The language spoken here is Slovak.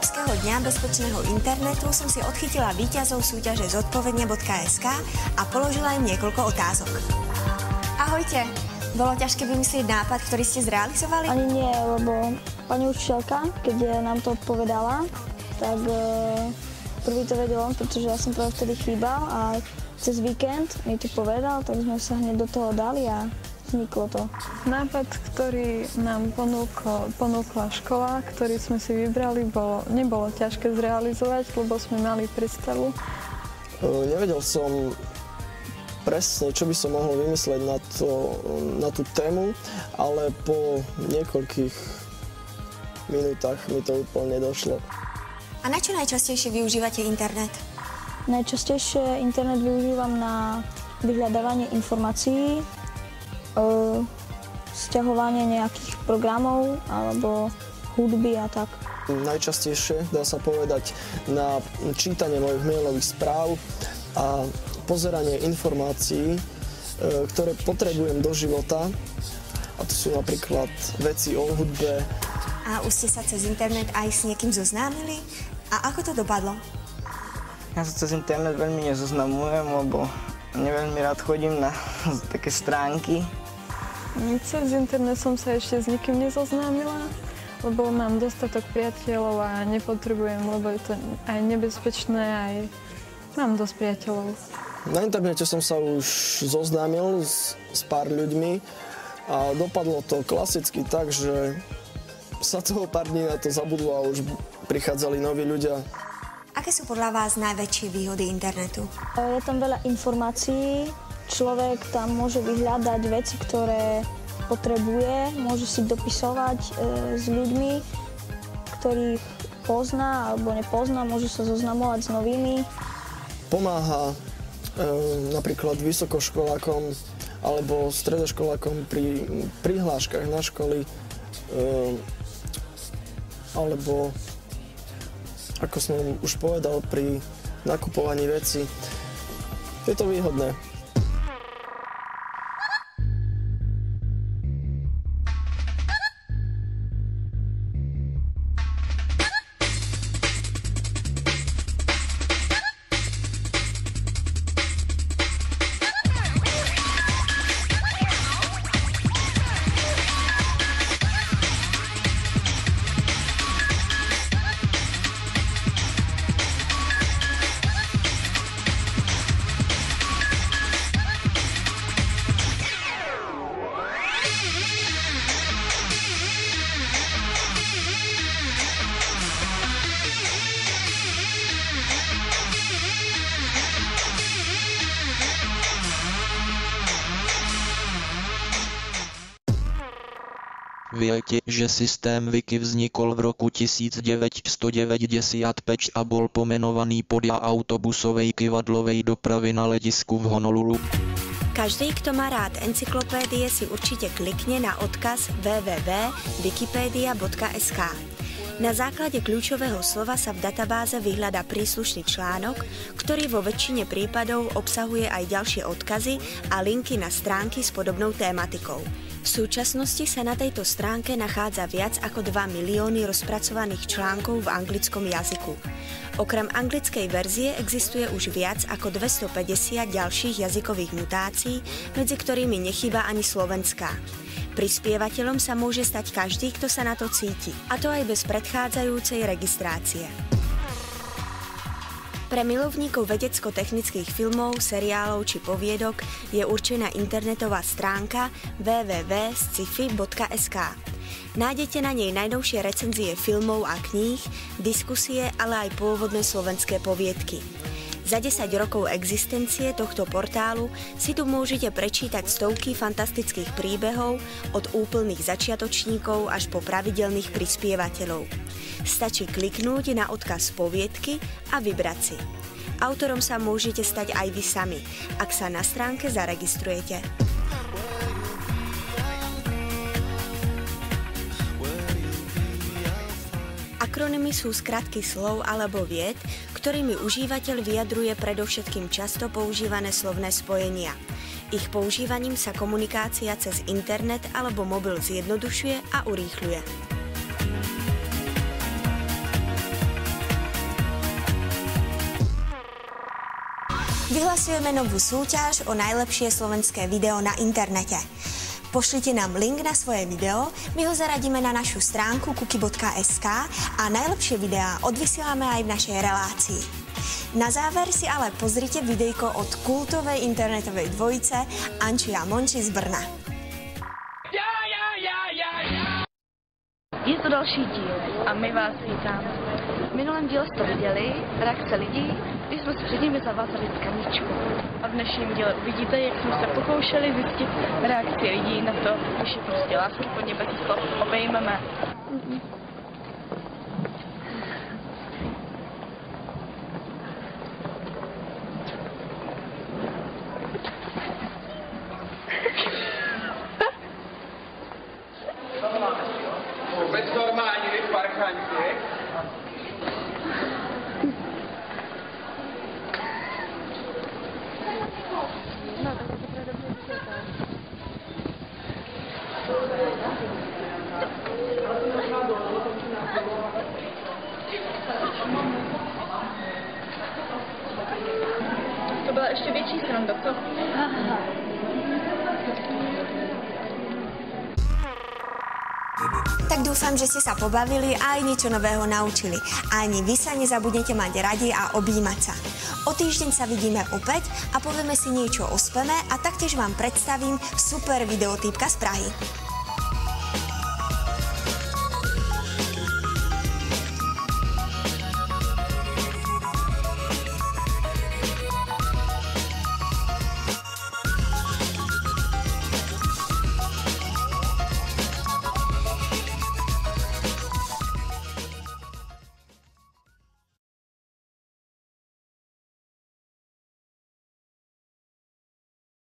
Európskeho dňa bezpečného internetu som si odchytila víťazov súťaže zodpovedne.sk a položila im niekoľko otázok. Ahojte, bolo ťažké vymyslieť nápad, ktorý ste zrealizovali? Ani nie, lebo pani učiteľka, keď nám to povedala, tak prvý to vedel on, pretože ja som práve vtedy chýbal a cez víkend mi to povedal, tak sme sa hneď do toho dali a vzniklo to. Nápad, ktorý nám ponúkla škola, ktorý sme si vybrali, nebolo ťažké zrealizovať, lebo sme mali predstavu. Nevedel som presne, čo by som mohol vymysleť na tú tému, ale po niekoľkých minútach mi to úplne došlo. A na čo najčastejšie využívate internet? Najčastejšie internet využívam na vyhľadávanie informácií, sťahovanie nejakých programov alebo hudby a tak. Najčastejšie, dá sa povedať, na čítanie mojich mailových správ a pozeranie informácií, ktoré potrebujem do života. A to sú napríklad veci o hudbe. A už ste sa cez internet aj s niekým zoznámili? A ako to dopadlo? Ja sa cez internet veľmi nezoznamujem, lebo neveľmi rád chodím na také stránky. Cez internet som sa ešte s nikým nezoznámila, lebo mám dostatok priateľov a nepotrebujem, lebo je to aj nebezpečné, aj mám dosť priateľov. Na internete som sa už zoznámil s pár ľuďmi a dopadlo to klasicky tak, že sa toho pár dní na to zabudlo a už prichádzali noví ľudia. Aké sú podľa vás najväčšie výhody internetu? Je tam veľa informácií, človek tam môže vyhľadať veci, ktoré potrebuje, môže si dopisovať s ľuďmi, ktorých pozná alebo nepozná, môže sa zoznamovať s novými. Pomáha napríklad vysokoškolákom alebo stredoškolákom pri prihláškach na školy alebo, ako som už povedal, pri nakupovaní vecí. Je to výhodné. Viete, že systém Wiki vznikol v roku 1995 a bol pomenovaný podľa autobusovej kyvadlovej dopravy na letisku v Honolulu? Každý, kto má rád encyklopédie, si určite klikne na odkaz www.wikipedia.sk. Na základe kľúčového slova sa v databáze vyhľadá príslušný článok, ktorý vo väčšine prípadov obsahuje aj ďalšie odkazy a linky na stránky s podobnou tématikou. V súčasnosti sa na tejto stránke nachádza viac ako 2 milióny rozpracovaných článkov v anglickom jazyku. Okrem anglickej verzie existuje už viac ako 250 ďalších jazykových mutácií, medzi ktorými nechýba ani slovenská. Prispievateľom sa môže stať každý, kto sa na to cíti, a to aj bez predchádzajúcej registrácie. Pre milovníkov vedecko-technických filmov, seriálov či poviedok je určená internetová stránka www.sci-fi.sk. Nájdete na nej najnovšie recenzie filmov a kníh, diskusie, ale aj pôvodné slovenské poviedky. Za 10 rokov existencie tohto portálu si tu môžete prečítať stovky fantastických príbehov od úplných začiatočníkov až po pravidelných prispievateľov. Stačí kliknúť na odkaz poviedky a vybrať si. Autorom sa môžete stať aj vy sami, ak sa na stránke zaregistrujete. Akronymy sú skratky slov alebo vied, ktorými užívateľ vyjadruje predovšetkým často používané slovné spojenia. Ich používaním sa komunikácia cez internet alebo mobil zjednodušuje a urýchľuje. Vyhlasujeme novú súťaž o najlepšie slovenské video na internete. Pošlite nám link na svoje video, my ho zaradíme na našu stránku kuky.sk a najlepšie videá odvysielame aj v našej relácii. Na záver si ale pozrite videjko od kultovej internetovej dvojice Anči a Monči z Brna. Je to další díl a my vás vítáme. V minulém díle jste viděli reakce lidí, když jsme si před nimi zavázali tkaničku. A v dnešním díle uvidíte, jak jsme se pokoušeli zjistit reakci lidí na to, když je prostě láskyplně bez slov obejmeme. Vůbec normální parchanti. No, tak to bude dobře vysvětlat. To byla ještě větší sranda, co? Tak dúfam, že ste sa pobavili a aj niečo nového naučili. A ani vy sa nezabudnete mať radi a objímať sa. O týždeň sa vidíme opäť a povieme si niečo o speme a taktiež vám predstavím super videotýpka z Prahy.